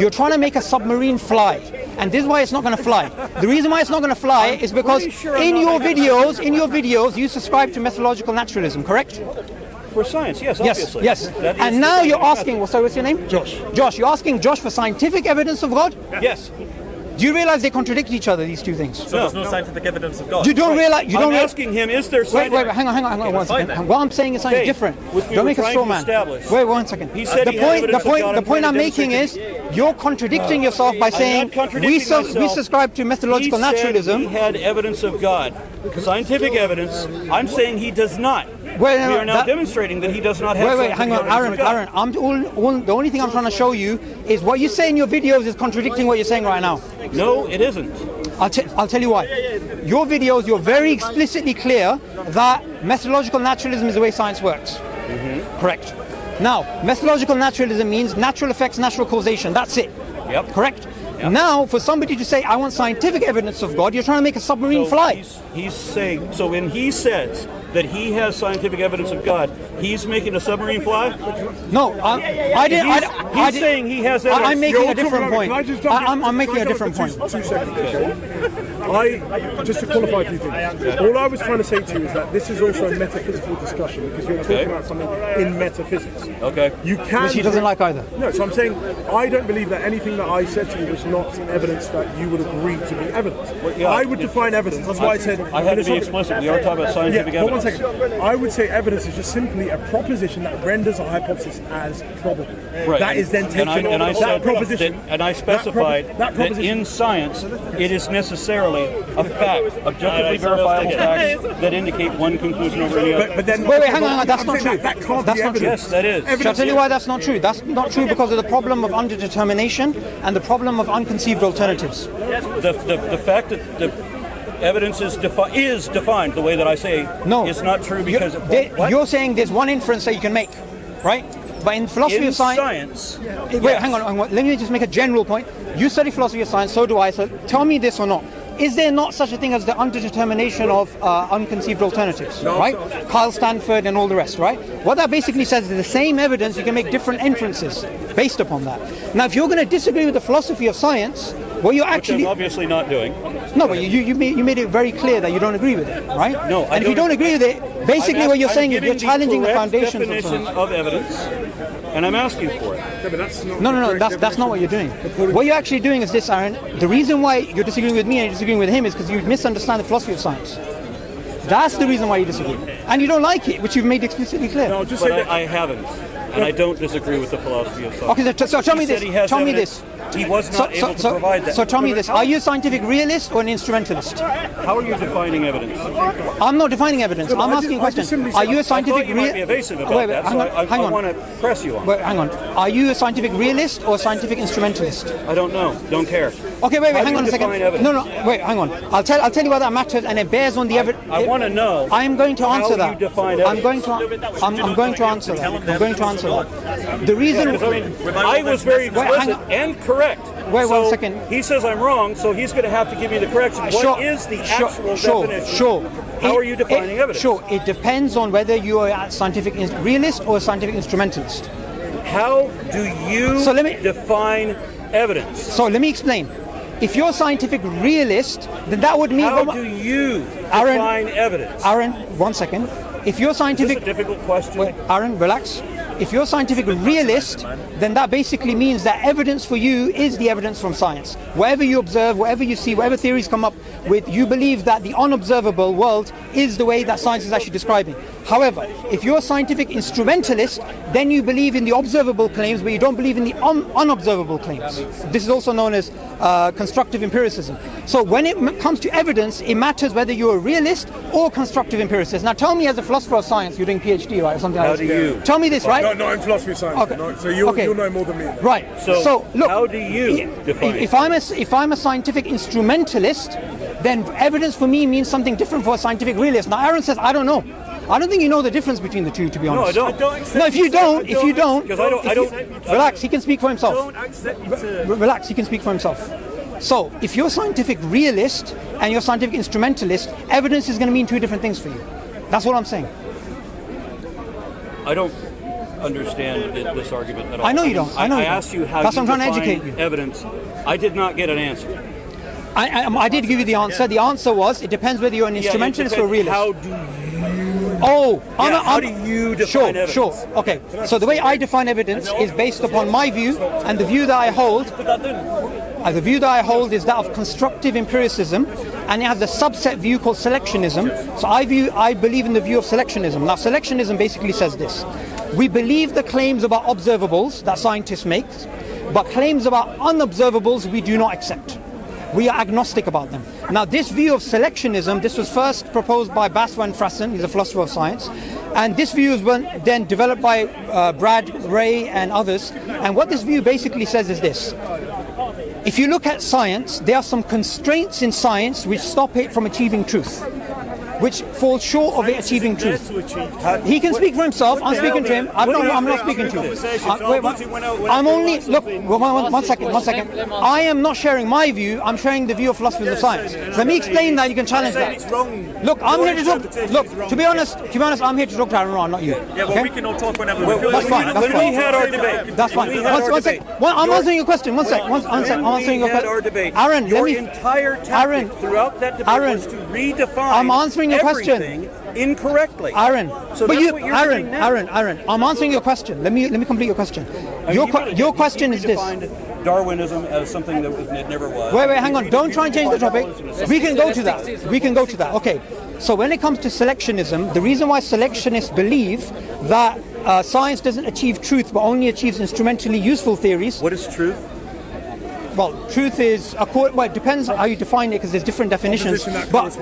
You're trying to make a submarine fly, and this is why it's not going to fly. The reason why it's not going to fly is because in your videos, you subscribe to methodological naturalism, correct? For science, yes, obviously. Yes. And now you're asking, sorry, what's your name? Josh. Josh, you're asking Josh for scientific evidence of God? Yes. Do you realize they contradict each other, these two things? So there's no scientific evidence of God. You don't realize. I'm asking him, is there scientific? Wait, hang on one second. What I'm saying is something different. Don't make a straw man. Wait, 1 second. He said the point I'm making is you're contradicting yourself by saying we subscribe to methodological naturalism. He had evidence of God, scientific evidence. I'm saying he does not. We are now demonstrating that he does not have. Hang on, Aaron. The only thing I'm trying to show you is what you say in your videos is contradicting what you're saying right now. No, it isn't. I'll tell you why. Your videos, you're very explicitly clear that methodological naturalism is the way science works. Mm-hmm. Correct. Now, methodological naturalism means natural effects, natural causation. That's it. Yep. Correct? Yep. Now, for somebody to say, I want scientific evidence of God, you're trying to make a submarine fly. He's saying, so when he says that he has scientific evidence of God, he's making a submarine fly? No, He's saying he has evidence. I'm making a different point. I'm making a different point. 2 seconds, okay? Just to qualify a few things. All I was trying to say to you is that this is also a metaphysical discussion because you're talking about something in metaphysics. Okay. You can. Which he doesn't like either. No, so I'm saying I don't believe that anything that I said to you was not evidence that you would agree to be evidence. I would define evidence. That's why I said. I had to be explicit. We are talking about scientific evidence. Hold on a second. I would say evidence is just simply a proposition that renders a hypothesis as probable. Right. That is then taken and I that said proposition. And I specified that in science it is necessarily a fact, objectively verifiable facts that indicate one conclusion over the other. But then, wait, hang on, that's not true. That can't That's be not true. evidence. Yes, that is. Shall I tell you why that's not true? That's not true because of the problem of underdetermination and the problem of unconceived alternatives. The fact that the evidence is defined the way that I say is not true because you're saying there's one inference that you can make, right? But in philosophy of science, hang on, let me just make a general point. You study philosophy of science, so do I. So tell me this or not. Is there not such a thing as the underdetermination of unconceived alternatives, right? Carl Stanford and all the rest, right? What that basically says is the same evidence, you can make different inferences based upon that. Now, if you're going to disagree with the philosophy of science, what you're actually... Which I'm obviously not doing. No, but you made it very clear that you don't agree with it, right? No, and if you don't agree with it, basically what you're saying is you're challenging the foundations of definition science. of evidence, and I'm asking for it. Yeah, but that's not No, that's not what you're doing. What you're actually doing is this, Aaron. The reason why you're disagreeing with me and you're disagreeing with him is because you misunderstand the philosophy of science. That's the reason why you disagree. And you don't like it, which you've made explicitly clear. No, just But say that. I haven't, and I don't disagree with the philosophy of science. Okay, so tell me this. Tell me this. He was not able to provide that. So tell me this. Are you a scientific realist or an instrumentalist? How are you defining evidence? I'm not defining evidence. I'm asking a question. Are you a scientific you might be evasive about that, so I want to press you on. Wait, hang on. Are you a scientific realist or a scientific instrumentalist? I don't know. Don't care. Okay, wait, How hang do on you a second. define evidence? No, wait, hang on. I'll tell you why that matters, and it bears on the evidence. I want to know. I am going to answer how that. you define I'm evidence. going to answer that. I'm going to answer that. The reason. I was very explicit and correct. Wait so 1 second. He says I'm wrong, so he's going to have to give me the correction. What is the actual definition? Sure. How are you defining evidence? Sure. It depends on whether you are a scientific realist or a scientific instrumentalist. How do you define evidence? So let me explain. If you're a scientific realist, then that would mean... How do you define evidence? Aaron, 1 second. If you're scientific... Is this a difficult question? Wait, Aaron, relax. If you're a scientific realist, then that basically means that evidence for you is the evidence from science. Whatever you observe, whatever you see, whatever theories come up with, you believe that the unobservable world is the way that science is actually describing. However, if you're a scientific instrumentalist, then you believe in the observable claims, but you don't believe in the unobservable claims. This is also known as constructive empiricism. So when it comes to evidence, it matters whether you're a realist or constructive empiricist. Now tell me, as a philosopher of science, you're doing PhD, right, or something like that. How do you? Tell me this, right? No, not in philosophy of science. Okay. No, so you'll know more than me. Right. So look, how do you define it? If I'm a scientific instrumentalist, then evidence for me means something different for a scientific realist. Now Aaron says, I don't know. I don't think you know the difference between the two, to be honest. No, I don't. No, if you don't, because I don't. Relax, he can speak for himself. Don't accept you to... Relax, he can speak for himself. So, if you're a scientific realist and you're a scientific instrumentalist, evidence is going to mean two different things for you. That's what I'm saying. I don't understand this argument at all. I know you don't. I know I you don't. asked you how That's you what I'm trying to define educate you. evidence. I did not get an answer. I did give you the answer. The answer was, it depends whether you're an instrumentalist or a realist. How do you? How do you define evidence? Sure. Okay. So the way I define evidence is based upon my view, and the view that I hold. The view that I hold is that of constructive empiricism, and it has a subset view called selectionism. So I believe in the view of selectionism. Now, selectionism basically says this: we believe the claims about observables that scientists make, but claims about unobservables we do not accept. We are agnostic about them. Now, this view of selectionism, this was first proposed by Bas van Frassen, he's a philosopher of science, and this view was then developed by Brad Ray and others. And what this view basically says is this: if you look at science, there are some constraints in science which stop it from achieving truth, which fall short of it achieving truth. He can speak for himself. I'm speaking to him. I'm not speaking to him. I'm only, look, one second. I am not sharing my view. I'm sharing the view of philosophers of science. Let me explain that. You can challenge that. Look, I'm here to talk. Look, to be honest, I'm here to talk to Aron, not you. Yeah, well, we can all talk whenever we feel. That's fine. When we had our debate. That's fine. One second. I'm answering your question. One second. I'm answering your question. Aaron, your entire tactic throughout that debate was to redefine. I'm answering your question incorrectly. Aaron, so but Aaron, I'm answering your question. Let me complete your question. Your question is this: Darwinism as something that never was. Wait, hang on. Don't try and change the topic. We can go to that. Okay. So when it comes to selectionism, the reason why selectionists believe that science doesn't achieve truth but only achieves instrumentally useful theories. What is truth? Well, truth is, well, it depends how you define it because there's different definitions. But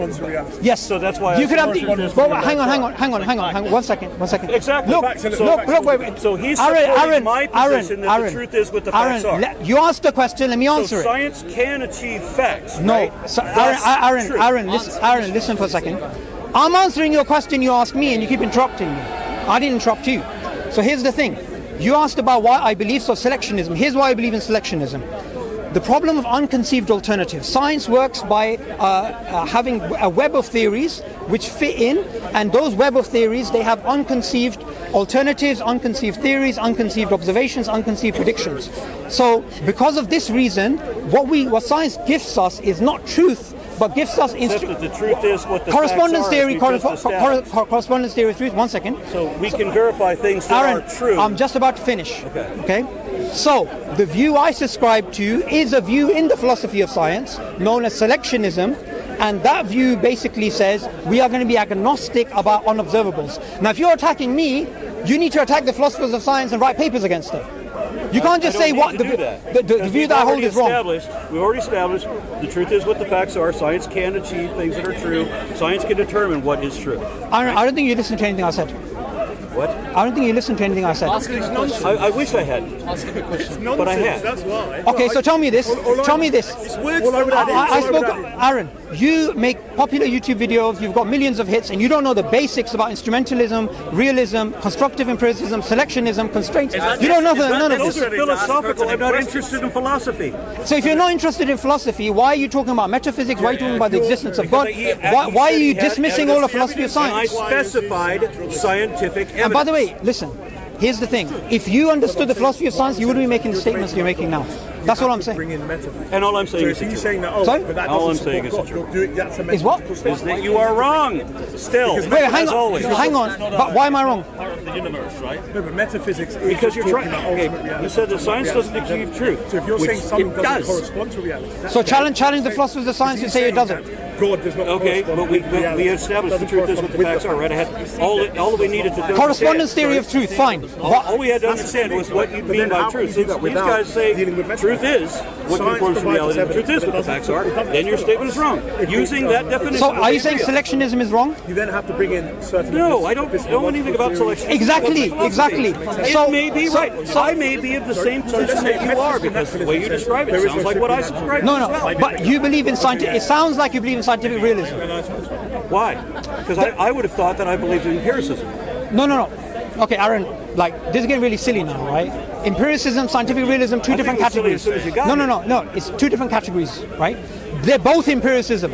yes, so that's why you could have. Hang on. One second. Exactly. Look, wait. So he's supporting my position that the truth is what the facts are. You asked the question. Let me answer it. Science can achieve facts. No, right? so Aaron, listen for a second. I'm answering your question. You asked me, and you keep interrupting me. I didn't interrupt you. So here's the thing. You asked about why I believe selectionism. Here's why I believe in selectionism. The problem of unconceived alternatives. Science works by having a web of theories which fit in, and those web of theories, they have unconceived alternatives, unconceived theories, unconceived observations, unconceived predictions. So because of this reason, what science gives us is not truth, but gives us the truth is what the correspondence facts theory. Correspondence theory of truth. 1 second. So we can verify things that Aaron, are true. I'm just about to finish. Okay. So the view I subscribe to is a view in the philosophy of science known as selectionism, and that view basically says we are going to be agnostic about unobservables. Now, if you're attacking me, you need to attack the philosophers of science and write papers against them. You can't just say what the view that I hold is wrong. We've already established the truth is what the facts are. Science can achieve things that are true. Science can determine what is true. I don't think you listened to anything I said. What? I don't think you listened to anything I said. I wish I hadn't. Ask him a question. But I have. That's why. Okay, so tell me this. I spoke. Aaron, you make popular YouTube videos. You've got millions of hits, and you don't know the basics about instrumentalism, realism, constructive empiricism, selectionism, constraints. You don't know none of this. Those are philosophical. I'm not interested in philosophy. So if you're not interested in philosophy, why are you talking about metaphysics? Why are you talking about the existence of God? Why are you dismissing all of philosophy of science? I specified scientific evidence. And by the way, listen, here's the thing. If you understood the philosophy of science, you wouldn't be making the statements you're making now. That's what I'm saying. And all I'm saying is he's saying that. All I'm saying is true. Is what? Is that you are wrong. Still. Wait, hang on. But why am I wrong? The universe, right? No, but metaphysics is because you're trying. Okay, you said that science doesn't achieve truth. So if you're saying something it doesn't does. correspond to reality, So challenge the philosophers of science and say it doesn't. God does not. Okay, but we established the truth is what the facts are, right? I had all that we needed to do. Correspondence theory of truth, fine. All we had to understand was what you mean by truth. These guys say truth is what conforms to reality. The truth is what the facts are. Then your statement is wrong. Using that definition. So are you saying selectionism is wrong? You then have to bring in certain. No, I don't know anything about selection. Exactly. So may be right. I may be of the same position that you are because the way you describe it sounds like what I subscribe to. No, but you believe in scientific. It sounds like you believe in scientific realism. Why? Because I would have thought that I believed in empiricism. No. Okay, Aaron, this is getting really silly now, right? Empiricism, scientific realism, two different categories. No. It's two different categories, right? They're both empiricism.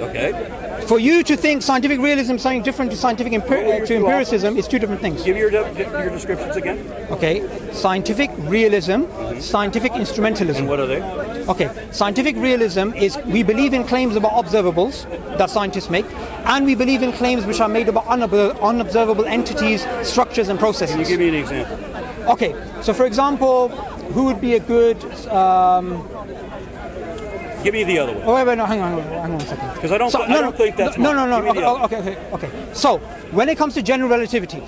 Okay. For you to think scientific realism is something different to scientific to empiricism is two different things. Give your descriptions again. Okay, scientific realism, scientific instrumentalism. And what are they? Okay, scientific realism is we believe in claims about observables that scientists make, and we believe in claims which are made about unobservable entities, structures, and processes. Can you give me an example? Okay, so for example, who would be a good... Give me the other one. Oh, wait, no, hang on a second. Because I don't think that's No. mine. Okay. So, when it comes to general relativity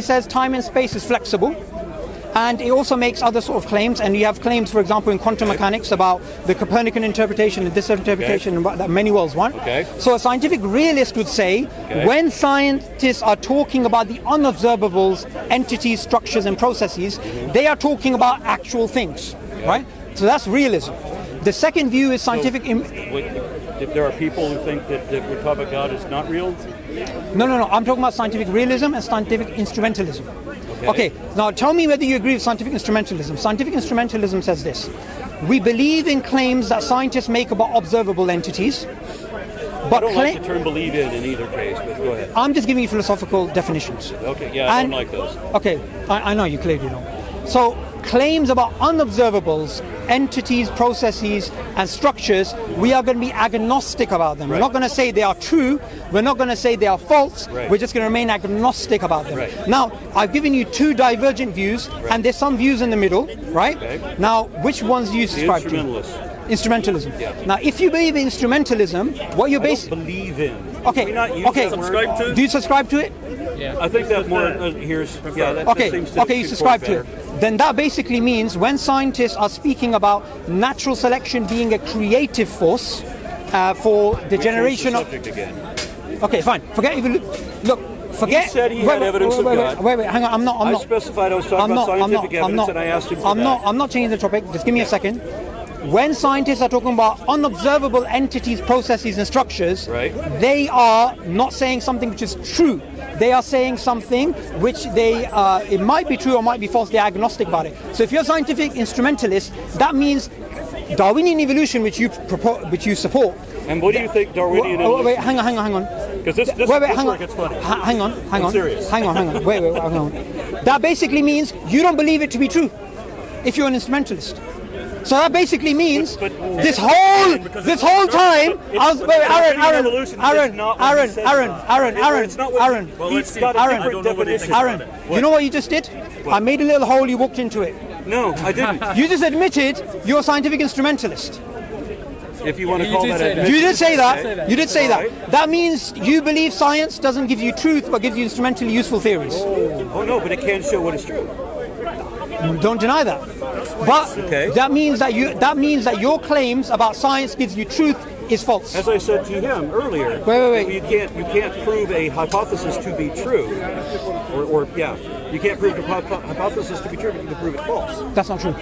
says time and space is flexible, and it also makes other sort of claims, and you have claims, for example, in quantum mechanics about the Copernican interpretation and this interpretation and that many worlds want. Okay. So a scientific realist would say, when scientists are talking about the unobservables, entities, structures, and processes, they are talking about actual things, right? So that's realism. The second view is scientific... There are people who think that what we talk about God is not real? No. I'm talking about scientific realism and scientific instrumentalism. Okay. Now tell me whether you agree with scientific instrumentalism. Scientific instrumentalism says this. We believe in claims that scientists make about observable entities. But I don't like the term believe in either case, but go ahead. I'm just giving you philosophical definitions. Okay, yeah, I don't like those. Okay, I know you clearly don't. So claims about unobservables, entities, processes, and structures, we are going to be agnostic about them. We're not going to say they are true. We're not going to say they are false. We're just going to remain agnostic about them. Now, I've given you two divergent views, and there's some views in the middle, right? Now, which ones do you subscribe to? Instrumentalism. Yeah. Now, if you believe in instrumentalism, what you're basically... believe in. Okay. Subscribe to? Do you subscribe to it? Yeah. I think that more that seems to you subscribe to it. Then that basically means when scientists are speaking about natural selection being a creative force for the generation of... again. Okay, fine. Forget He said he had evidence of God. Wait, hang on. I'm not. I specified I was talking about scientific evidence, and I asked him for that. I'm not changing the topic. Just give me a second. When scientists are talking about unobservable entities, processes, and structures, they are not saying something which is true. They are saying something which it might be true or might be false. They're agnostic about it. So if you're a scientific instrumentalist, that means Darwinian evolution, which you support. And what do you think Darwinian evolution? Wait, hang on. Because this is where it gets funny. Hang on. I'm serious. Hang on. Wait, hang on. That basically means you don't believe it to be true if you're an instrumentalist. So that basically means this whole time I was Aaron. You know what you just did? I made a little hole. You walked into it. No, I didn't. You just admitted you're a scientific instrumentalist. If you want to call that admission. You did say that. You did say that. That means you believe science doesn't give you truth, but gives you instrumentally useful theories. Oh no, but it can show what is true. Don't deny that. But that means that your claims about science gives you truth is false. As I said to him earlier, wait. You can't prove a hypothesis to be true, you can't prove a hypothesis to be true, but you can prove it false. That's not true.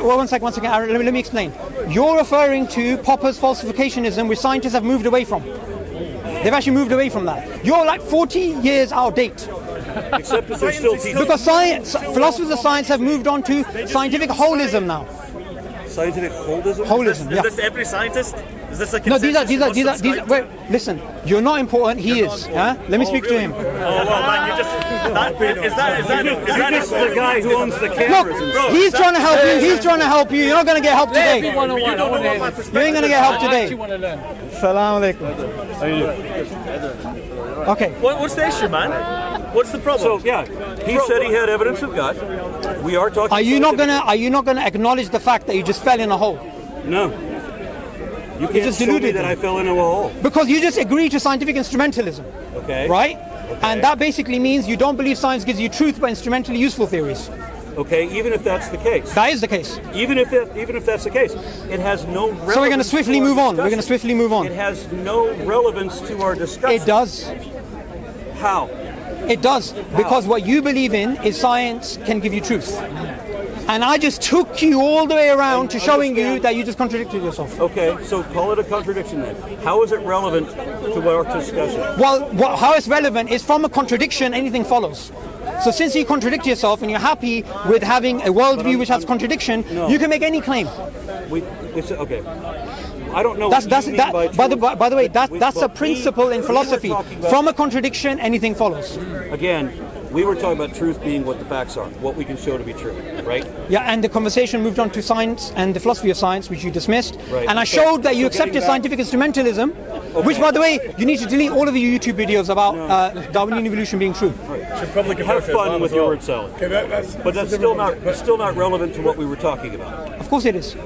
One second, Aaron, let me explain. You're referring to Popper's falsificationism, which scientists have moved away from. They've actually moved away from that. You're like 40 years out of date. Except that they're still teaching. Because philosophers of science have moved on to scientific holism now. Scientific holism? Is this every scientist? Is this a consensus? No, these are. Wait, listen. You're not important. He is. Let me speak to him. Oh well, man, you just. Is that the guy who owns the cameras? Look, he's trying to help you. He's trying to help you. You're not going to get help today. You ain't going to get help today. Assalamu alaikum. How you doing? Okay. What's the issue, man? What's the problem? So he said he had evidence of God. We are talking. Are you not gonna acknowledge the fact that you just fell in a hole? No. You can't just show me that I fell into a hole. Because you just agree to scientific instrumentalism. Okay. Right? Okay. And that basically means you don't believe science gives you truth but instrumentally useful theories. Okay, even if that's the case. That is the case. Even if that's the case, it has no relevance. So we're going to swiftly move on. We're going to swiftly move on. It has no relevance to our discussion. It does. How? It does. Because what you believe in is science can give you truth. And I just took you all the way around to showing you that you just contradicted yourself. Okay, so call it a contradiction then. How is it relevant to our discussion? Well, how it's relevant is from a contradiction, anything follows. So since you contradict yourself and you're happy with having a worldview which has contradiction, you can make any claim. Okay. I don't know. By the way, that's a principle in philosophy. From a contradiction, anything follows. Again, we were talking about truth being what the facts are, what we can show to be true, right? Yeah, and the conversation moved on to science and the philosophy of science, which you dismissed. Right. And I showed that you accepted scientific instrumentalism, which, by the way, you need to delete all of your YouTube videos about Darwinian evolution being true. Should probably have fun with your word salad. Okay, but that's still not relevant to what we were talking about. Of course it is.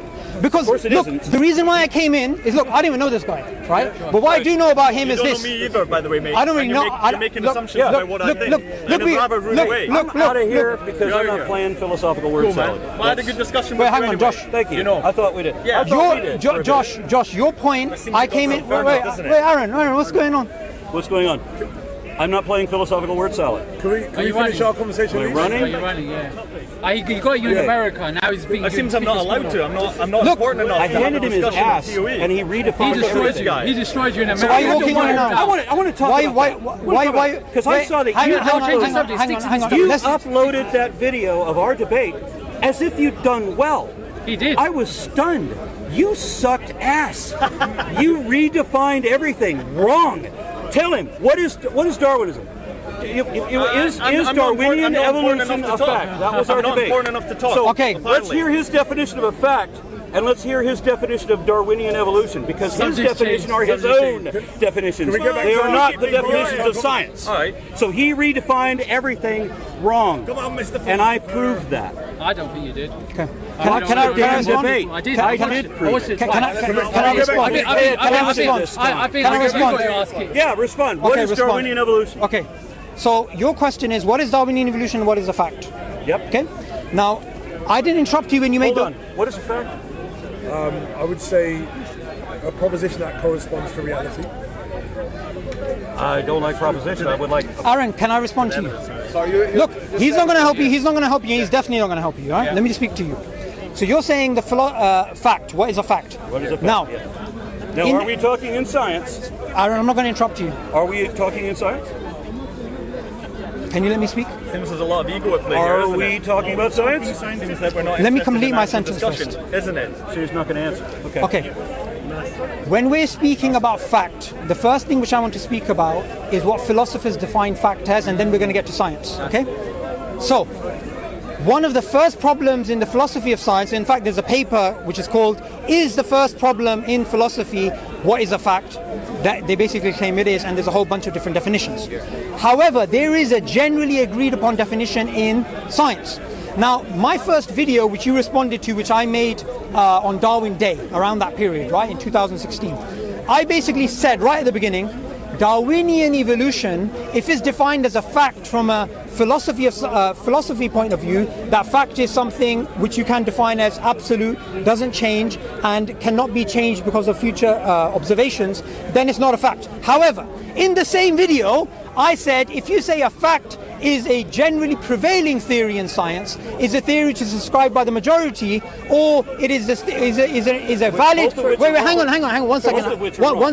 Because, look, the reason why I came in is, look, I didn't even know this guy, right? But what I do know about him is this. You don't know me either, by the way, mate. I don't really know. You're making assumptions about what I think. I'm out of here because I'm not playing philosophical word salad. Well, I had a good discussion with you hang on, anyway. Josh. Thank you. I thought we did. Yeah. Josh, your point, I came in... Wait, Aaron, what's going on? What's going on? I'm not playing philosophical word salad. Can we finish our conversation? We're running? Are you running? Yeah. He got you in America. Now he's being. It seems I'm not allowed to. I'm not important enough. I handed him his ass, and he redefined everything. He destroyed you in America. So why are you walking on now? I want to talk about why? Because I saw that you uploaded that video of our debate as if you'd done well. He did. I was stunned. You sucked ass. You redefined everything wrong. Tell him, what is Darwinism? Is Darwinian evolution a fact? That was our debate. I'm not important enough to talk. So okay, let's hear his definition of a fact, and let's hear his definition of Darwinian evolution, because his definition are his own definitions. They are not the definitions of science. All right. So he redefined everything wrong. Come on, Mr. And I proved that. I don't think you did. Okay. Can I respond? I did. I did prove it. Can I respond? Can I respond? Yeah, respond. What is Darwinian evolution? Okay. So your question is, what is Darwinian evolution and what is a fact? Yep. Okay. Now, I didn't interrupt you when you made Hold on. What is a fact? I would say a proposition that corresponds to reality. I don't like proposition. I would like... Aaron, can I respond to you? Look, he's not going to help you. He's not going to help you. He's definitely not going to help you. All right? Let me just speak to you. So you're saying the fact. What is a fact? What is a fact? Now, are we talking in science? Aaron, I'm not going to interrupt you. Are we talking in science? Can you let me speak? Seems there's a lot of ego at play here, Are isn't we it? talking about science? Seems that we're not Let me interested complete in my actual sentence discussion, first. isn't it? She's not going to answer. Okay. When we're speaking about fact, the first thing which I want to speak about is what philosophers define fact as, and then we're going to get to science. Okay? So, one of the first problems in the philosophy of science, in fact, there's a paper which is called, "Is the first problem in philosophy what is a fact?" That they basically claim it is, and there's a whole bunch of different definitions. However, there is a generally agreed upon definition in science. Now, my first video, which you responded to, which I made on Darwin Day, around that period, right, in 2016, I basically said right at the beginning, Darwinian evolution, if it's defined as a fact from a philosophy point of view, that fact is something which you can define as absolute, doesn't change, and cannot be changed because of future observations, then it's not a fact. However, in the same video, I said if you say a fact is a generally prevailing theory in science, is a theory which is described by the majority, or it is a valid... Wait, hang on, one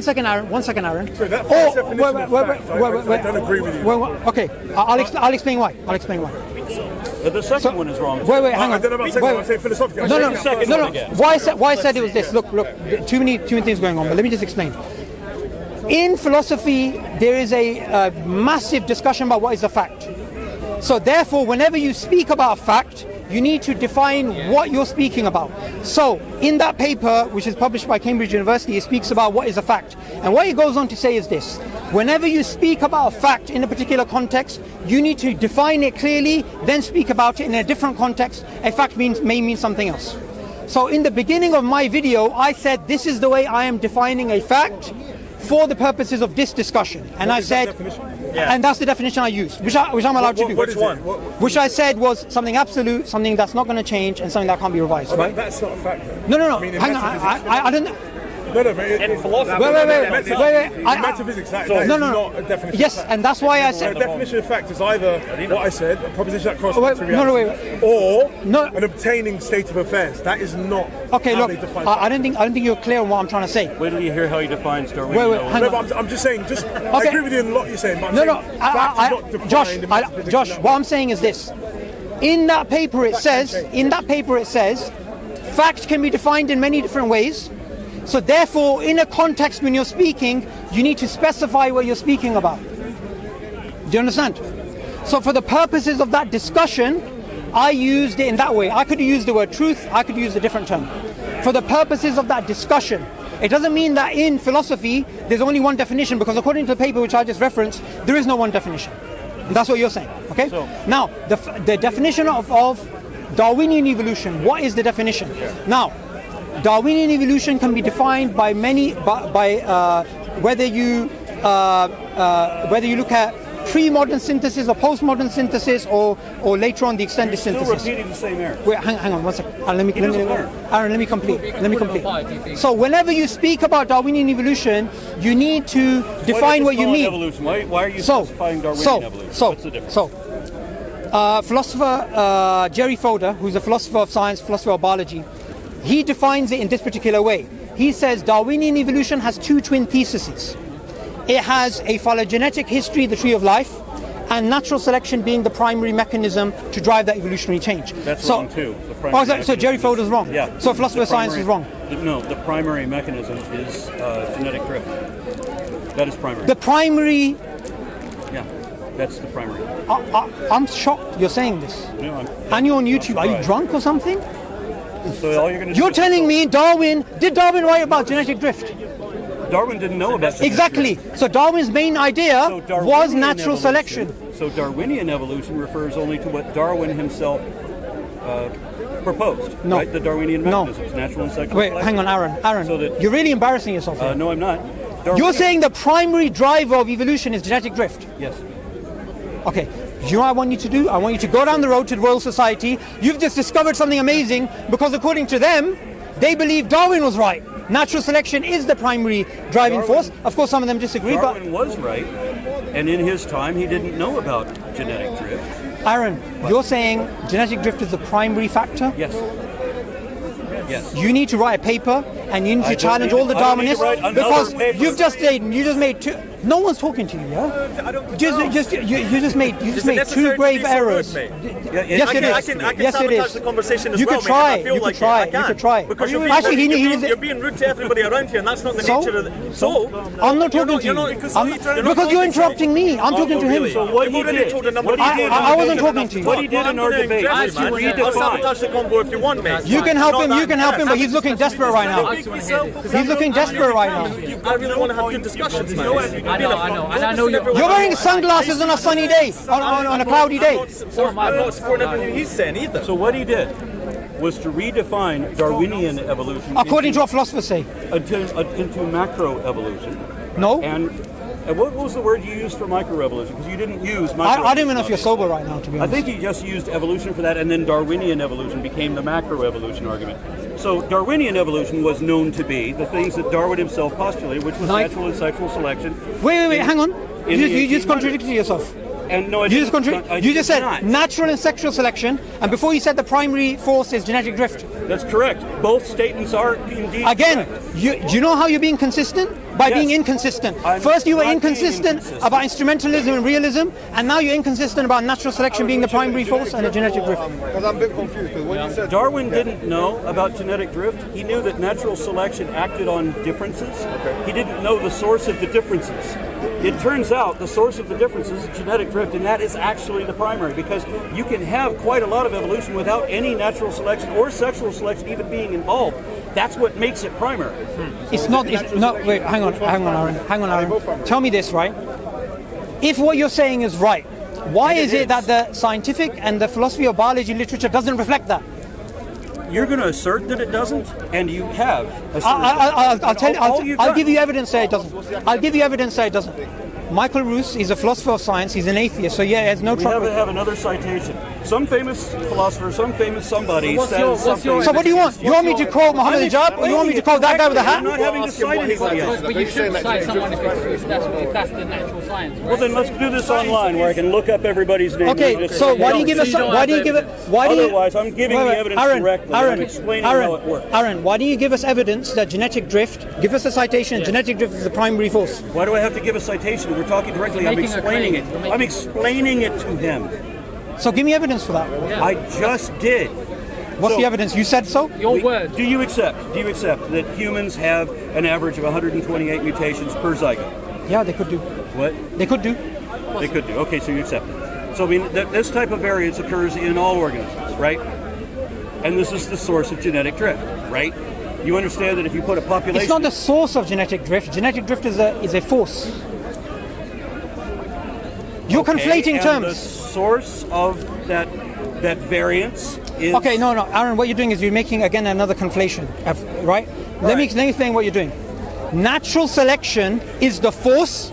second, Aaron. So that first definition of fact, I don't agree with you. Okay, I'll explain why. The second one is wrong. Wait, hang on. I don't know about second one, I'm saying philosophically. No. Why I said it was this. Look, too many things going on, but let me just explain. In philosophy, there is a massive discussion about what is a fact. So therefore, whenever you speak about a fact, you need to define what you're speaking about. So in that paper, which is published by Cambridge University, it speaks about what is a fact. And what it goes on to say is this: whenever you speak about a fact in a particular context, you need to define it clearly, then speak about it in a different context. A fact may mean something else. So in the beginning of my video, I said this is the way I am defining a fact for the purposes of this discussion. And I said, and that's the definition I used, which I'm allowed to do. Which one? Which I said was something absolute, something that's not going to change, and something that can't be revised. Right? That's not a fact, though. No. I mean, Hang on. I don't. No, but In philosophy, Wait. metaphysics, that No, is no. not a definition Yes, of fact. and that's why I So said. a definition of fact is either what I said, a proposition that corresponds to Wait, no, reality, wait. or No. an obtaining state of affairs. That is not Okay, how look, they define I don't think you're clear on what I'm trying to say. Wait till you hear how he defines Darwinian. Wait, hang No, on. but I'm just saying, I agree with you in a lot you're saying, but I'm No, saying fact is not defined Josh, in metaphysics Josh, in that what way. I'm saying is this. In that paper it says, fact can be defined in many different ways. So therefore, in a context when you're speaking, you need to specify what you're speaking about. Do you understand? So for the purposes of that discussion, I used it in that way. I could use the word truth, I could use a different term. For the purposes of that discussion, it doesn't mean that in philosophy there's only one definition, because according to the paper which I just referenced, there is no one definition. That's what you're saying, okay? Now, the definition of Darwinian evolution, what is the definition? Now, Darwinian evolution can be defined by whether you look at pre-modern synthesis or post-modern synthesis, or later on the extended Still synthesis. repeating the same error. Wait, hang on one second. Aaron, let me complete. Wouldn't So whenever you speak about Darwinian evolution, you need to define what you mean. Evolution? Why are you specifying Darwinian evolution? What's the difference? Philosopher Jerry Fodor, who's a philosopher of science, philosopher of biology, he defines it in this particular way. He says Darwinian evolution has two twin theses. It has a phylogenetic history, the tree of life, and natural selection being the primary mechanism to drive that evolutionary change. That's wrong too. The primary So Jerry mechanism Fodor's wrong? Yeah. So philosopher of science is wrong? No, the primary mechanism is genetic drift. That is primary. The primary... Yeah, that's the primary. I'm shocked you're saying this. No, And you're on YouTube. Are you surprised. drunk or something? So all you're going to You're telling me did Darwin write about genetic drift? Darwin didn't know about genetic Exactly. drift. So Darwin's main idea So Darwinian was natural evolution- selection. So Darwinian evolution refers only to what Darwin himself proposed. No. Right? The Darwinian No. mechanisms, natural and sexual Wait, selection. hang on, Aaron. So that- You're really embarrassing yourself here. No, I'm not. You're Darwinian- saying the primary driver of evolution is genetic drift. Yes. Okay. Do you know what I want you to do? I want you to go down the road to the Royal Society. You've just discovered something amazing, because according to them, they believe Darwin was right. Natural selection is the primary driving force. Of course, some of them disagree, Darwin was right, and in his time he didn't know about genetic drift. but Aaron, you're saying genetic drift is the primary factor? Yes. Yes. You need to write a paper, and you need to I don't challenge need all the to- I don't need to Darwinists, write another because paper. you just made two. No one's talking to you, yeah? You just made two grave errors. Yes, it is. I can Yes, it sabotage is. the conversation as You well, could mate, if try I it. feel You like could try I it. You can. could try it. Because you're Actually, you're being rude to everybody around here, and that's not the nature of the... I'm not talking to you. Because you're interrupting me. I'm talking to him. So what he did, I wasn't talking to you. what he did in our debate was I'll sabotage the convo if you want, mate. You can help him, but he's looking desperate right now. He's looking desperate right now. I really want to have good discussions, man. I know. And I know you're... You're wearing sunglasses on a sunny day, on a cloudy day. I'm not supporting everything he's saying either. So what he did was to redefine Darwinian evolution According to what philosophers say. into macroevolution. No? And what was the word you used for microevolution? Because you didn't use microevolution. I don't even know if you're sober right now, to be I honest. think he just used evolution for that, and then Darwinian evolution became the macroevolution argument. So Darwinian evolution was known to be the things that Darwin himself postulated, which was natural and sexual selection. Wait, hang on. in You the just 1800s. contradicted yourself. And no, I You didn't. I just did said not. natural and sexual selection, and before you said the primary force is genetic drift. That's correct. Both statements are indeed Again, correct. do you know how you're being consistent? By Yes. being inconsistent. I'm First you were not being inconsistent inconsistent. about instrumentalism and realism, and now you're inconsistent about natural selection being the primary force and the genetic drift. Because I'm a bit confused. Because when you said Darwin didn't know about genetic drift. He knew that natural selection acted on differences. He didn't know the source of the differences. It turns out the source of the differences is genetic drift, and that is actually the primary, because you can have quite a lot of evolution without any natural selection or sexual selection even being involved. That's what makes it primary. It's not. Wait. Hang on, Aaron. Tell me this, right? If what you're saying is right, why is it that the scientific and the philosophy of biology literature doesn't reflect that? You're going to assert that it doesn't, and you have asserted. I'll tell you. All you've I'll done- give you evidence that it doesn't. I'll give you evidence that it doesn't. Michael Roos, he's a philosopher of science. He's an atheist, so yeah, there's no We have trouble. to have another citation. some famous philosopher, some famous somebody What's says your- what's something. your- So what do you want? You want me to quote Muhammad Hijab, or you want me to quote that guy with the I'm hat? not having to cite anybody else. But you should cite someone if that's the natural science. Right? Well, then let's do this online where I can look up everybody's name. Okay, and just so say, why do you give us? So you don't Why do you have give it? evidence. Why do you? Otherwise, I'm giving the evidence directly. I'm explaining how it works. Aaron, why do you give us evidence that genetic drift? Give us a citation. Genetic drift is the primary force. Why do I have to give a citation? We're talking directly. I'm Making a explaining it. claim. You're making- I'm explaining it to him. So give me evidence for that. I just did. What's So- the evidence? You said so. Your word. Do you accept that humans have an average of 128 mutations per zygote? Yeah, they could do. What? They could do. They could do. Okay, so you accept it. So I mean, this type of variance occurs in all organisms, right? And this is the source of genetic drift, right? You understand that if you put a population... It's not the source of genetic drift. Genetic drift is a force. You're Okay, conflating and terms. the source of that variance is... Okay, no, Aaron, what you're doing is you're making again another conflation, right? Let me explain what you're doing. Natural selection is the force.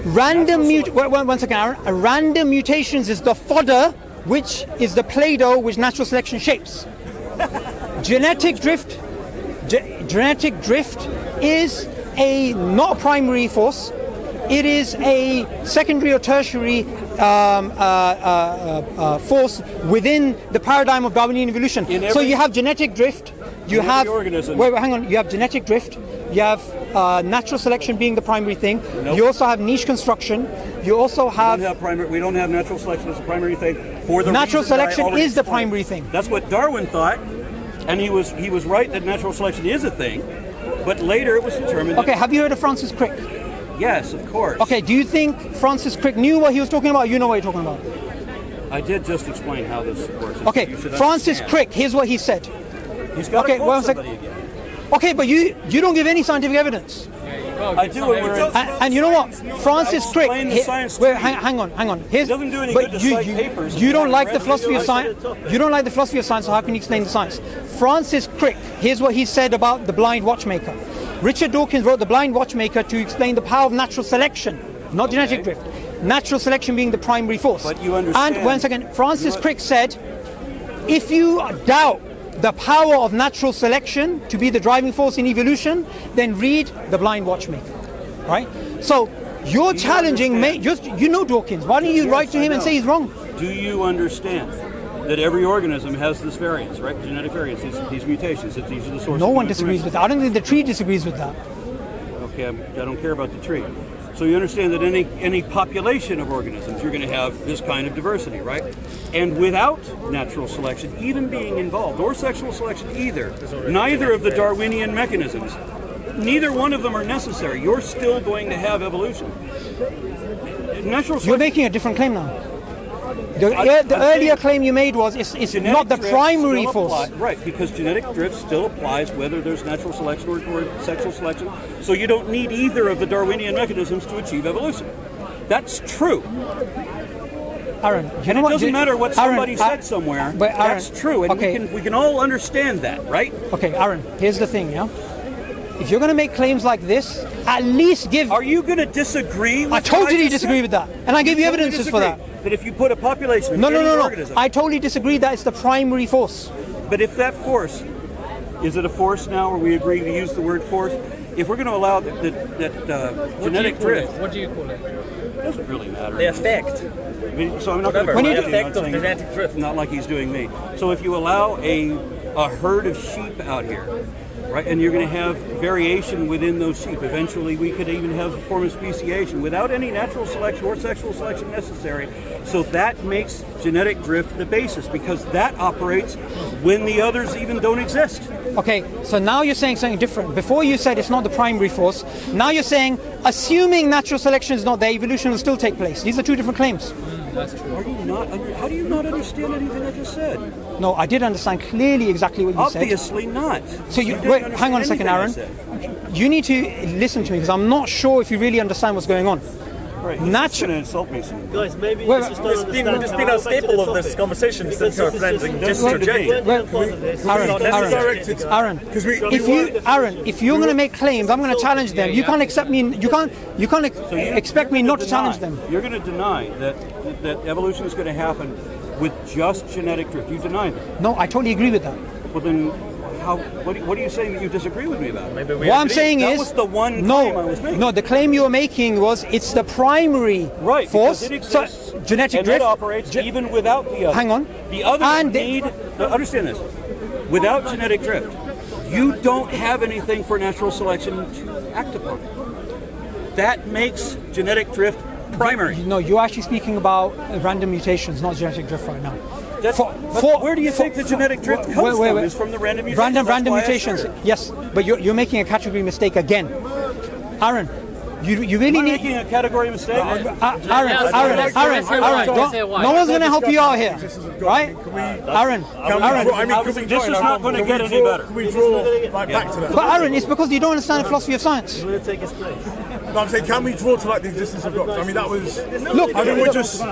One second, Aaron. Random mutations is the fodder, which is the Play-Doh which natural selection shapes. Genetic drift is not a primary force. It is a secondary or tertiary force within the paradigm of Darwinian evolution. So you have genetic drift. You have organism. wait, hang on. You have genetic drift. You have natural selection being the primary thing. Nope. You also have niche construction. You also have we don't have natural selection as a primary thing. For the natural reason that I selection already is the explained. primary thing. That's what Darwin thought, and he was right that natural selection is a thing. But later it was determined. Okay, have you heard of Francis Crick? Yes, of course. Okay, do you think Francis Crick knew what he was talking about? You know what you're talking about. I did just explain how this works. Okay, You should Francis understand. Crick, here's what he said. He's got Okay, to quote one sec- somebody again. Okay, but you don't give any scientific evidence. I do it where And you know what? Francis Crick. explain the science to Wait, you. hang on. Here's, It doesn't do any but good to cite papers if you you don't haven't like read the them. philosophy of science. You don't like the philosophy of science, so how can you explain the science? Francis Crick, here's what he said about the blind watchmaker. Richard Dawkins wrote The Blind Watchmaker to explain the power of natural selection, not genetic drift. Natural selection being the primary force. But you understand- And one second, Francis Crick said, if you doubt the power of natural selection to be the driving force in evolution, then read The Blind Watchmaker, right? So you're challenging me. You know Dawkins. Why don't you write to him and say he's wrong? Do you understand that every organism has this variance, right? Genetic variance, these mutations, that these are the sources. No of one the disagrees information. with that. I don't think the tree disagrees with that. Okay, I don't care about the tree. So you understand that any population of organisms, you're going to have this kind of diversity, right? And without natural selection even being involved, or sexual selection either, neither of the Darwinian mechanisms, neither one of them are necessary. You're still going to have evolution. Natural You're selection. making a different claim now. The I'm earlier saying claim you made was it's Genetic not the drift primary still force. apply- right, because genetic drift still applies whether there's natural selection or sexual selection. So you don't need either of the Darwinian mechanisms to achieve evolution. That's true. Aaron, you And know it what? doesn't matter what somebody Aaron, said somewhere. but Aaron, That's true, and okay. we can all understand that, right? Okay, Aaron, here's the thing, yeah? If you're going to make claims like this, at least give... Are you going to disagree with I what totally just disagree said? with that. And I gave you totally evidences for disagree that. That if you put a population of No. any organism, I totally disagree that it's the primary force. but if that force, is it a force now, or we agree to use the word force? If we're going to allow that genetic drift, What do you call it? it doesn't really matter. The effect. I mean, so I'm not Whatever, going to the effect of genetic drift. Not like he's doing me. So if you allow a herd of sheep out here, right, and you're going to have variation within those sheep. Eventually, we could even have a form of speciation without any natural selection or sexual selection necessary. So that makes genetic drift the basis, because that operates when the others even don't exist. Okay, so now you're saying something different. Before you said it's not the primary force. Now you're saying, assuming natural selection is not there, evolution will still take place. These are two different claims. Are you not? How do you not understand anything I just said? No, I did understand clearly exactly what you said. Obviously not. So you didn't wait, understand hang on a second, Aaron. anything I said. You need to listen to me because I'm not sure if you really understand what's going on. Right, he's just going to insult me some. Guys, maybe Well, you just don't It's understand. been a staple of this conversation since our friends and Mr. J. Aaron, if you're going to make claims, I'm going to challenge them. You can't accept me. You can't expect me not to challenge them. You're going to deny that evolution is going to happen with just genetic drift. You deny that. No, I totally agree with that. Well, then, what are you saying that you disagree with me about? Maybe we What I'm agree. saying That is was the one claim I was making. No, the claim you were making was it's the primary Right, force. because it exists, So genetic and drift it operates even without the other. Hang on. The others And need. Understand this. Without genetic drift, you don't have anything for natural selection to act upon. That makes genetic drift primary. No, you're actually speaking about random mutations, not genetic drift right now. Where do you think the genetic drift comes from? Is from the random mutations. Random That's why I mutations. started. Yes, but you're making a category mistake again. Aaron, you really Am I need. making a category mistake? Aaron, let's hear why. don't- Let's hear why. no one's going to help you out here, right? Aaron, This is not going to get any better. Can we draw like back to that? but Aaron, it's because you don't understand the philosophy of science. No, I'm saying, can we draw to like the existence of God? I mean, that was. Look, I mean, we're just.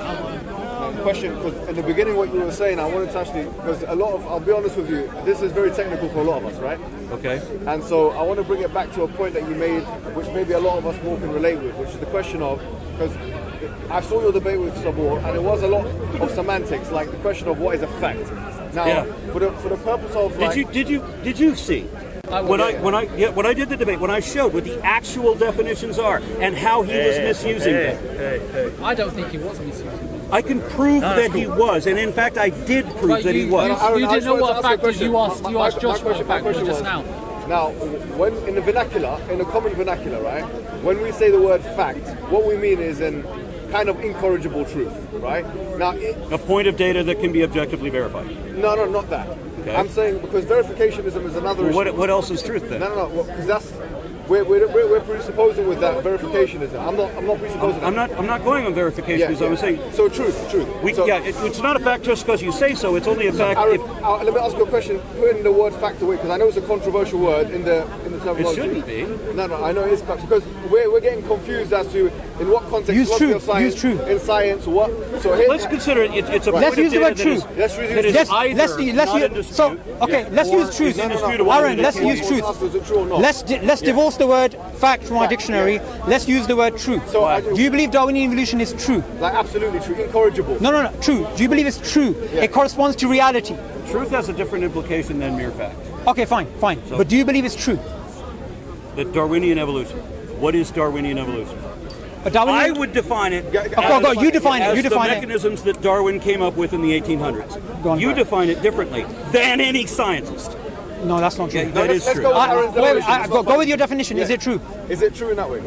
Question, because in the beginning what you were saying, I wanted to actually, because a lot of, I'll be honest with you, this is very technical for a lot of us, right? Okay. And so I want to bring it back to a point that you made, which maybe a lot of us more can relate with, which is the question of, because I saw your debate with Subboor, and it was a lot of semantics, like the question of what is a fact. Now, Yeah. for the purpose of like, Did you see? When I did the debate, when I showed what the actual definitions are and how he was misusing them, I don't think he was misusing. I can prove that he was, and in fact, I did prove But that he was. you didn't know what a fact is. You asked My Josh what a fact was question just now. Now, when in the vernacular, in the common vernacular, right? When we say the word fact, what we mean is an kind of incorrigible truth, right? Now, A point of data that can be objectively verified. no, not that. Okay. I'm saying because verificationism is another issue. What else is truth then? No, because that's we're presupposing with that verificationism. I'm not presupposing. I'm not going on verification. Yeah, I was saying. So truth. So, It's not a fact just because you say so. It's only a fact. Aaron, let me ask you a question. Putting the word fact away, because I know it's a controversial word in the terminology. It shouldn't be. No, I know it is because we're getting confused as to in what context. Use philosophy truth, of science, use truth. in science. What? So here, Let's consider it. It's a Let's point of use the data word that true. is- Let's use that is truth. either let's not in use so dispute. okay. Let's Or use truth. is indisputable. Aaron, let's Or use truth. Is it true or not? Let's divorce the word fact from our dictionary. Let's use the word true. So Do you believe Darwinian evolution is true? like absolutely true, incorrigible. No, true. Do you believe it's true? Yeah. It corresponds to reality. Truth has a different implication than mere fact. Okay, fine. But do you believe it's true? The Darwinian evolution. What is Darwinian evolution? But Darwinian, I would define it. go, you define it, as you define the it. mechanisms that Darwin came up with in the 1800s. Go on, You Brad. define it differently than any scientist. No, that's not true. Yeah, that is let's true. go with Aaron's definition. It's not Go with fine. your definition. Is it true? Is it true in that way?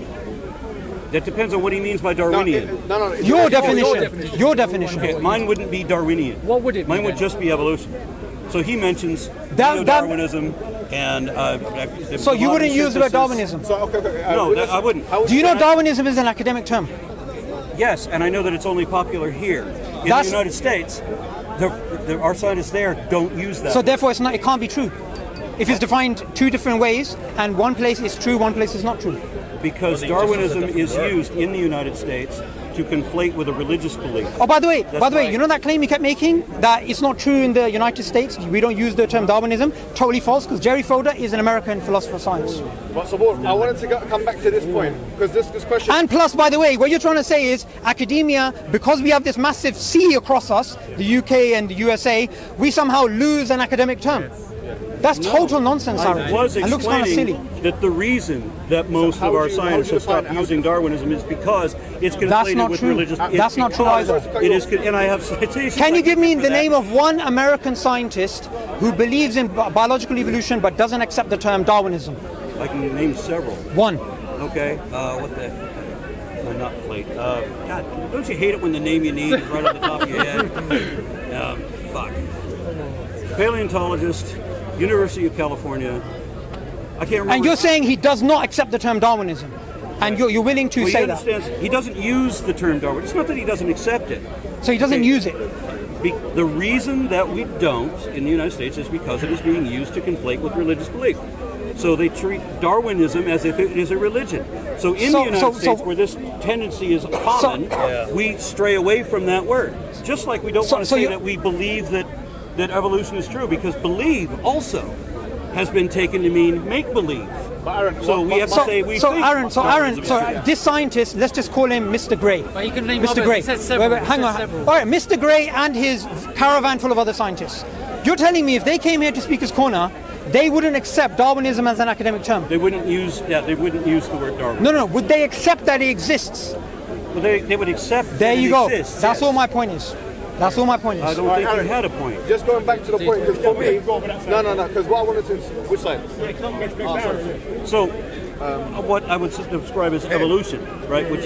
That depends on what he means by Darwinian. No. Your definition. Your definition. Okay, mine wouldn't be Darwinian. What would it be Mine would then? just be evolution. So he mentions That- Darwinism and. So you wouldn't use the word Darwinism. So okay. No, I wouldn't. How would Do you know Darwinism is an academic term? Yes, and I know that it's only popular here in That's- the United States. Our scientists there don't use that. So therefore, it can't be true. If it's defined two different ways, and one place is true, one place is not true. because Darwinism is used in the United States to conflate with a religious belief. Oh, by the way, right. you know that claim you kept making that it's not true in the United States? We don't use the term Darwinism. Totally false, because Jerry Fodor is an American philosopher of science. But Subboor, I wanted to come back to this point because this question. And plus, by the way, what you're trying to say is academia, because we have this massive sea across us, the UK and the USA, we somehow lose an academic term. That's total nonsense, I Aaron. was It looks kind of silly. explaining that the reason that most how of would our you- scientists how have would you stopped define it? using Darwinism is because it's conflated That's not with true. religious. That's not true either. It is, and I have citations. Can you give me the for that. name of one American scientist who believes in biological evolution but doesn't accept the term Darwinism? I can name several. One. Okay. What the? Not plate. God, don't you hate it when the name you need is right on the top of your head? Fuck. Paleontologist, University of California. I can't remember. And you're saying he does not accept the term Darwinism. And you're willing to Well, say he that. understands. He doesn't use the term Darwin. It's not that he doesn't accept it. So he doesn't use it. The reason that we don't in the United States is because it is being used to conflate with religious belief. So they treat Darwinism as if it is a religion. So in the United States, where this tendency is common, we stray away from that word. Just like we don't want to say that we believe that evolution is true, because believe also has been taken to mean make believe. So we have to say we So think Aaron, Darwinism is true. this scientist, let's just call him Mr. Gray. But he can name Mr. others. Gray. He said several. Wait, hang He on. said several. All right, Mr. Gray and his caravan full of other scientists. You're telling me if they came here to Speaker's Corner, they wouldn't accept Darwinism as an academic term? They wouldn't use the word Darwin. No. Would they accept that it exists? Well, they would accept There that you it go. exists, That's yes. all my point is. That's all my point is. I don't think you had a point. Just going back to the point, because for me, no, because what I wanted to, which side? So, what I would describe as evolution, right? Which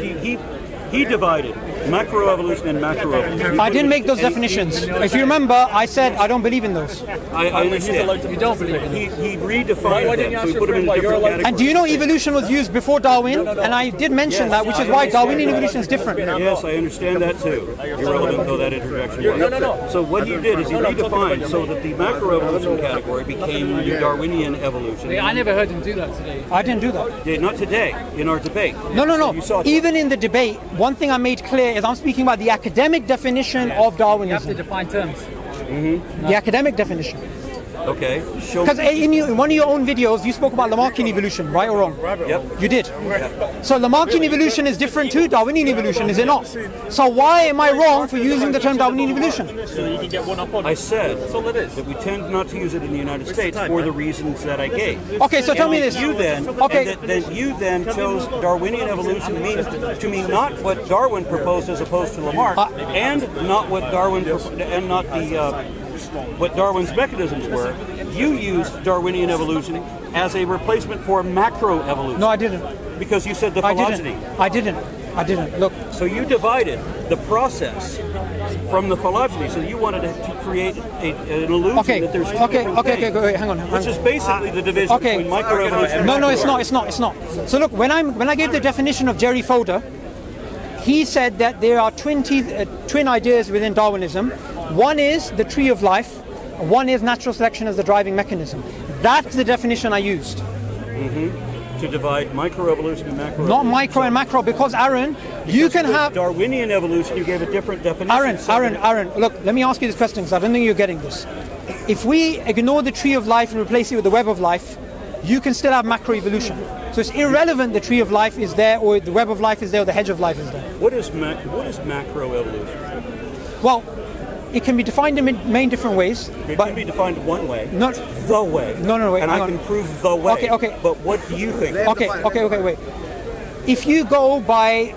he divided macroevolution and macroevolution. I didn't make those definitions. If you remember, I said I don't believe in those. I understand. You don't believe in it. He redefined them, so he put them in a different category. And do you know evolution was used before Darwin? And I did mention that, which is why Darwinian evolution is different. Yes, I understand that too. Irrelevant though that interjection was. So what he did is he redefined so that the macroevolution category became the Darwinian evolution. I never heard him do that today. I didn't do that. Yeah, not today, in our debate. No. You saw it. Even in the debate, one thing I made clear is I'm speaking about the academic definition of You have to Darwinism. define terms. The academic definition. Okay, show Because in one of your own videos, you spoke about Lamarckian evolution, right or wrong? Yep. You did. So Lamarckian evolution is different to Darwinian evolution, is it not? So why am I wrong for using the term Darwinian evolution? I said that we tend not to use it in the United States for the reasons that I gave. Okay, so tell me this. You then, Okay. and that you then chose Darwinian evolution to mean not what Darwin proposed as opposed to Lamarck, and not what Darwin and not the what Darwin's mechanisms were. You used Darwinian evolution as a replacement for macroevolution. No, I didn't. Because you said the I phylogeny. I didn't. Look, So you divided the process from the phylogeny. So you wanted to create an illusion okay, that there's two okay, different okay, things, wait, hang on. which is basically the division Okay. between microevolution and No, macroevolution. it's not. So look, when I gave the definition of Jerry Fodor, he said that there are twin ideas within Darwinism. One is the tree of life, one is natural selection as the driving mechanism. That's the definition I used. To divide microevolution and macroevolution. Not micro and macro, because Aaron, you can have... Darwinian evolution, you gave a different definition. Aaron, look, let me ask you this question, because I don't think you're getting this. If we ignore the tree of life and replace it with the web of life, you can still have macroevolution. So it's irrelevant the tree of life is there, or the web of life is there, or the hedge of life is there. What is macroevolution? Well, it can be defined in many different ways. It but can be defined one way. Not the way. No, wait, and hang I on. can prove the way. Okay. But what do you think? Okay, wait. If you go by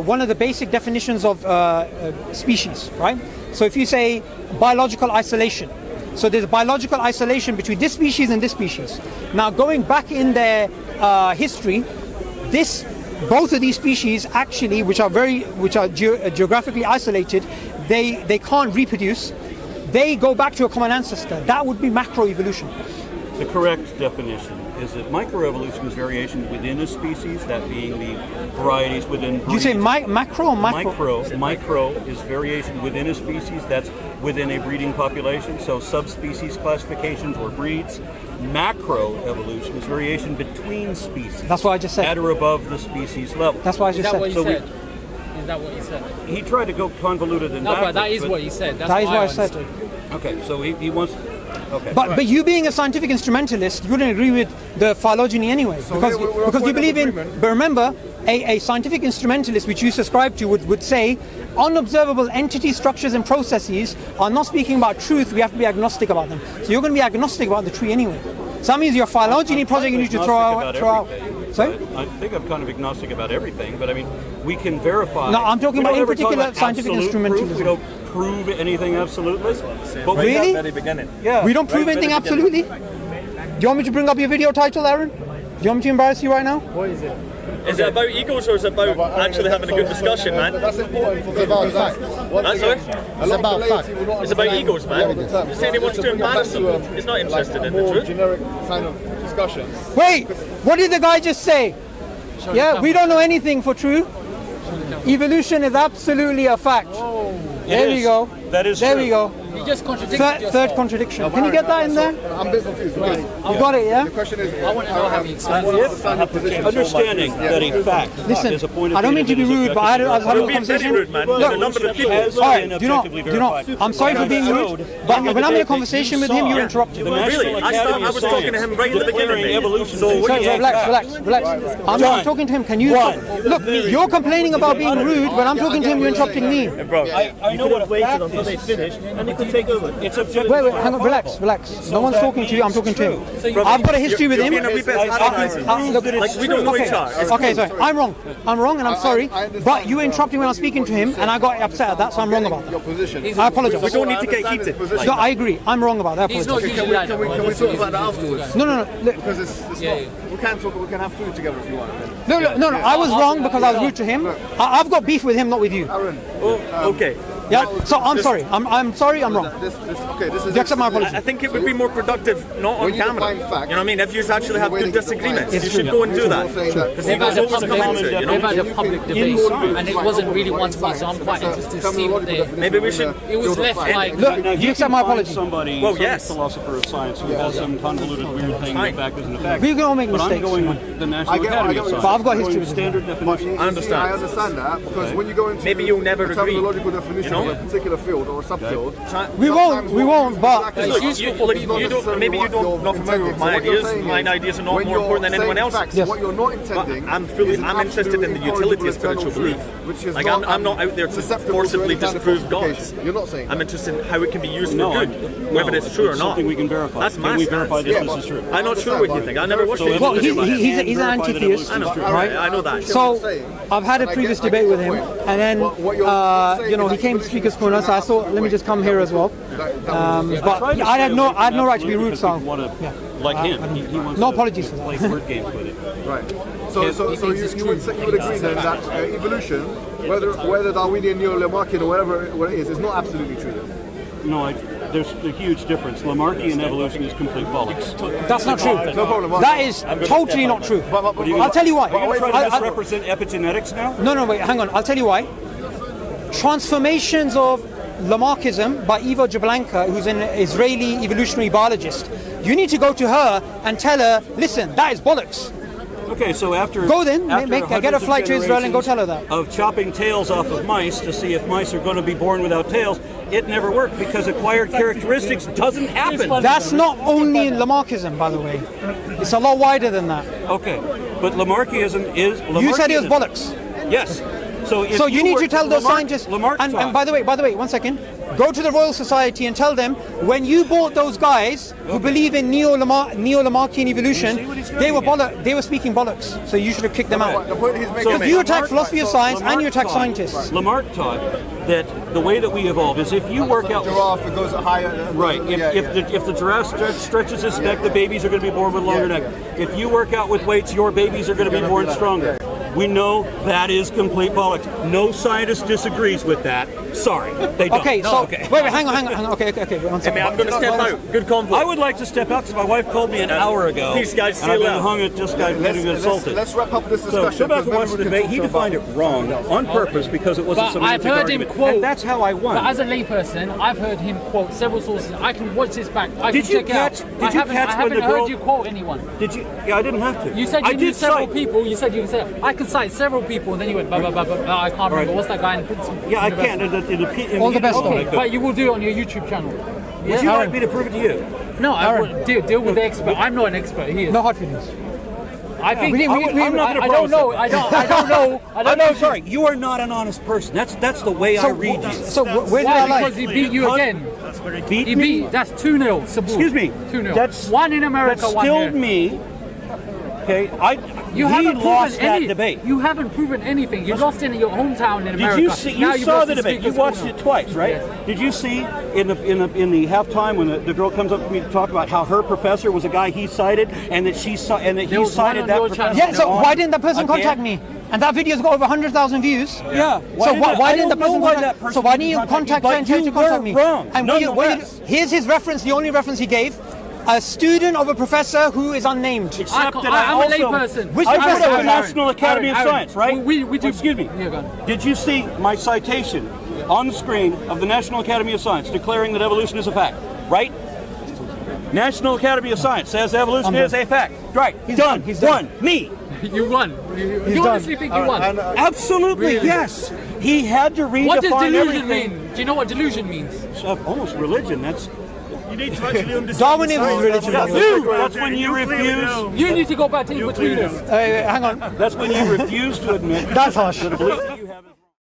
one of the basic definitions of species, right? So if you say biological isolation, so there's biological isolation between this species and this species. Now, going back in their history, both of these species actually, which are geographically isolated, they can't reproduce. They go back to a common ancestor. That would be macroevolution. The correct definition is that microevolution is variation within a species, that being the varieties within breeds. You say macro or micro? Micro is variation within a species, that's within a breeding population, so subspecies classifications or breeds. Macroevolution is variation between species. That's what I just said. At or above the species level. That's what I just said. Is that what you said? He tried to go convoluted and No, but backwards, that is what he said. That's That is what I what I said. understood. Okay, so he wants... Okay. But you being a scientific instrumentalist, you wouldn't agree with the phylogeny anyway, because you believe in. But remember, a scientific instrumentalist, which you subscribe to, would say unobservable entities, structures, and processes are not speaking about truth. We have to be agnostic about them. So you're going to be agnostic about the tree anyway. So that means your phylogeny project you need to throw out. Sorry? I think I'm kind of agnostic about everything, but I mean, we can verify. No, I'm talking We about don't in ever talk particular about scientific absolute instrumentalism. Proof. We don't prove anything absolutely. But Really? Right at the very beginning. Yeah. We don't prove anything absolutely? Do you want me to bring up your video title, Aaron? Do you want me to embarrass you right now? What is it? Is it about egos or is it about actually having a good discussion, man? That's important for the about facts. That's sorry? It's about fact. It's about egos, man. You're saying he wants to embarrass him. He's not interested in the more truth. generic kind of discussion. Wait, what did the guy just say? Yeah, we don't know anything for true. Evolution is absolutely a fact. There we go. That is There true. we go. You just contradicted yourself. Third contradiction. Can you get that in there? I'm a bit confused. Because You got it, yeah? the question is, I want to know how he explains it. understand the position. Understanding that a fact Listen, is a point of I don't mean to be rude, but I was having a You're being very conversation. rude, man. There's a number of people. All right, do you not? I'm sorry for being rude, but when I'm in a conversation with him, you're interrupting. Really? I was talking to him right in the beginning. Mate. So what Sorry, relax. I'm talking to him. Can you look? You're complaining about being rude. When I'm talking to him, you're interrupting me. bro? I know what a fact until they finish, and they could take over. It's objective. Wait, hang on, relax. No one's talking to you. I'm talking to him. I've got a history with him. You're being a wee bit patronizing. Look, Like, we don't know each other. Okay, sorry. I'm wrong, and I'm sorry. But you interrupted when I'm speaking to him, and I got upset at that, so I'm wrong about Your that. position. I apologize. We don't need to get heated. No, I agree. I'm wrong about that. I He's not apologize. usually like that. Can we talk about that afterwards? No. Look, Because it's not. We can't talk. We can have food together if you want. No. I was wrong because I was rude to him. I've got beef with him, not with you. Aaron. Okay. Yeah. So I'm sorry. I'm sorry. I'm wrong. This is. Do you accept my apology? I think it would be more productive not on When you camera. define facts, You know what I mean? If you actually have the way good that you disagreements, define you it. should go and do that. You're saying that- Because They've you had guys a always public, come into it, you they've know? had a public debate, and it wasn't really one to one. So I'm quite interested to see what they. Maybe we should. It was left like. Look, do you accept my apology? Somebody, Well, some yes. philosopher of science who has some convoluted weird thing, Fine. the fact isn't a fact. We can all make But I'm mistakes. going with the National I get Academy of what you're Science. But I've got I'm history going with standard definition. I understand. I understand that because when you go into Maybe you'll never a agree, terminological definition you know? of a particular field or a subfield, We won't. But Look, you don't. Maybe you don't not familiar with my ideas. My ideas are not more important than anyone else's. Yes. What you're not intending, I'm is an interested in the absolute utility of incorrigible spiritual eternal belief. truth, which is Like I'm not out there to susceptible forcibly any kind of disprove God. falsification. You're not saying I'm that. interested in how it can be used No, for good, whether it's true or not. Something we can verify. That's my Can we stance. verify that Yeah, this but- is true? I'm not sure what you think. I never watched So it. well, He's he's an anti-theist, I know. right? I know that. So I've had a previous debate with him, and then he came to Speaker's Corner, so I thought, let me just come here as well. But I had no right to be rude, so Like him. He wants No to apologies for that. play word games with it. Right. So you would agree then that evolution, whether Darwinian, Neo-Lamarckian, or whatever it is not absolutely true. Then. No, there's a huge difference. Lamarckian evolution is complete bollocks. that's not true. No problem. That is totally not true. I'll tell you why. Are you trying to I- misrepresent epigenetics now? No, wait, hang on. I'll tell you why. Transformations of Lamarckism by Eva Jablonka, who's an Israeli evolutionary biologist. You need to go to her and tell her, listen, that is bollocks. Okay, so after Go then, after get a hundreds of flight to Israel and go generations tell her that. Of chopping tails off of mice to see if mice are going to be born without tails, it never worked because acquired characteristics doesn't happen. That's not only in Lamarckism, by the way. It's a lot wider than that. Okay, but Lamarckism is Lamarckism. You said it was bollocks. Yes. So You need to tell those scientists. Lamarck And taught. by the way, 1 second. Go to the Royal Society and tell them when you bought those guys who believe in Neo-Lamarckian evolution, See what he's they were doing they were speaking bollocks. So you should have kicked them out. The point he's making. Because you attack philosophy of science and you Lamarck attack taught- scientists. Lamarck taught that the way that we evolve is if you work out. giraffe, it goes higher. Right. If the giraffe stretches his neck, the babies are going to be born with longer neck. If you work out with weights, your babies are going to be born stronger. We know that is complete bollocks. No scientist disagrees with that. Sorry, they don't. Okay, so wait, hang on. Okay. Wait, 1 I second. mean, I'm going to step out. Good convo. I would like to step out because my wife called me an hour ago. Peace, guys. See And I've you been later. hung at just getting assaulted. Let's wrap up this So discussion. go back and because watch the maybe we debate. can He talk defined it about- wrong on purpose because it wasn't But some I've heard him argument. quote. And that's how I won. But as a layperson, I've heard him quote several sources. I can watch this back. I Did can you check catch- it out. did you catch I when haven't the girl- heard you quote anyone. Did you? Yeah, I didn't have to. You said I you knew did several cite. people. You said I can cite several people, and then you went blah blah blah blah. I can't remember what's that guy in Princeton. Yeah, I University? can't. All the best, Okay, Tom. but you will do it on your YouTube channel. Would you like me to prove it to you? No, I would deal with the expert. I'm not an expert. He is. No hard feelings. I think I'm not I gonna don't promise know. it. I don't know. I'm not sorry. You are not an honest person. That's the way I read you. So where did I Why? lie? Because he beat you again. Beat He me. beat. That's 2-0. Subboor. Excuse me. 2-0. That's one in America. That One stilled here. me. Okay, You he haven't lost proven that any. debate. You haven't proven anything. You lost in your hometown in America. Did you see? Now You you've saw lost the in debate. You Speaker's watched Corner. it twice, right? Yes. Did you see in the halftime when the girl comes up to me to talk about how her professor was a guy he cited and that he There was cited one that on your professor? channel. Yeah, so on why didn't that person again? contact me? And that video's got over 100,000 views. Yeah. So why didn't the I don't person know why contact? that person So why didn't you didn't contact you? her and tell her to But you contact were me? wrong. And Nonetheless. here's his reference. The only reference he gave: a student of a professor who is unnamed. Except that I I'm a also, layperson. Which I professor? went to the National Academy of Aaron, Science, right? We do. Excuse me. Yeah, go on. Did you see my citation on the screen of the National Academy of Science declaring that evolution is a fact, right? National Academy of Science says evolution is a fact. Right. He's done. He's done. Won. Me. You won. You honestly think you won? Absolutely, Really? yes. He had to redefine What does delusion everything. mean? Do you know what delusion means? It's almost religion. That's You need to actually understand. Darwinism is religion. that's when you refuse. You need to go back in between us. Hang on. That's when you refuse to admit That's harsh. that a belief that you have.